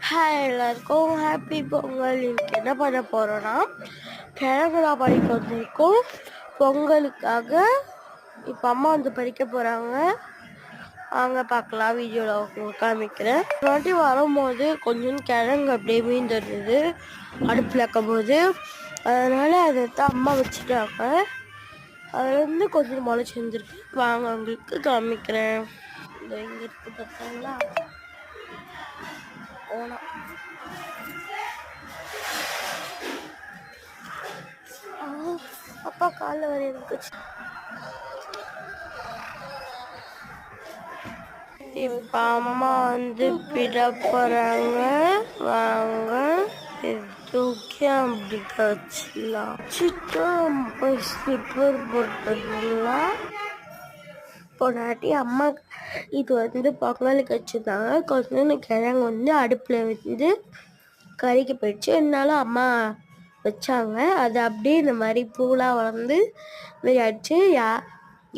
Hi எல்லாருக்கும் happy Pongal. இன்னைக்கு என்ன பண்ண போகிறோன்னா கிழங்குடா பறிக்க வந்திருக்கோம் பொங்கலுக்காக. இப்போ அம்மா வந்து பறிக்க போகிறாங்க. அங்கே பார்க்கலாம், வீடியோவில் உங்களுக்கு காமிக்கிறேன். ஒரு வாட்டி வரும்போது கொஞ்சம் கிழங்கு அப்படியே மீந்துருந்தது அடுப்பில் இருக்கும்போது, அதனால் அதை தான் அம்மா வச்சுட்டாங்க. அதுலேருந்து கொஞ்சம் முளைச்சி வந்துருக்கு. வாங்க உங்களுக்கு காமிக்கிறேன். இந்த இங்கே இருக்கு பார்த்தீங்களா, ஓனா. அப்பா காலில் வர இருந்துச்சு. இப்போ அம்மா வந்து பிட போகிறாங்க. வாங்க தூக்கி அப்படி கச்சிடலாம். ஸ்லிப்பர் போட்டுடலாம். பொன்னாட்டி அம்மா இது வந்து பொங்கலுக்கு வச்சுருந்தாங்க. கொஞ்சம் கிழங்கு வந்து அடுப்பில் வந்து கறிக்கு போயிடுச்சு. என்னாலும் அம்மா வச்சாங்க. அது அப்படியே இந்த மாதிரி பூலாக வளர்ந்து மாரி ஆயிடுச்சு.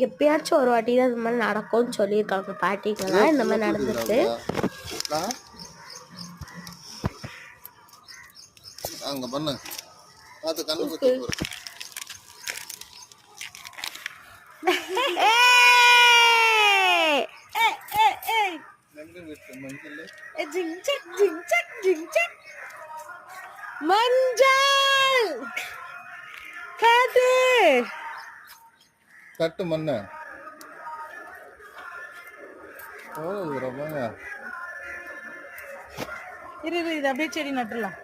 எப்பயாச்சும் ஒரு வாட்டி தான் இந்த மாதிரி நடக்கும்னு சொல்லியிருக்காங்க பாட்டிங்கெல்லாம். இந்த மாதிரி நடந்துருக்கு. அங்க பண்ணு பாத்து கண்ணு குத்தி போற. மஞ்சள் காது கட்டு மண்ண ஓ ரபாயா இரு இது அப்படியே செடி நட்டுலாம்.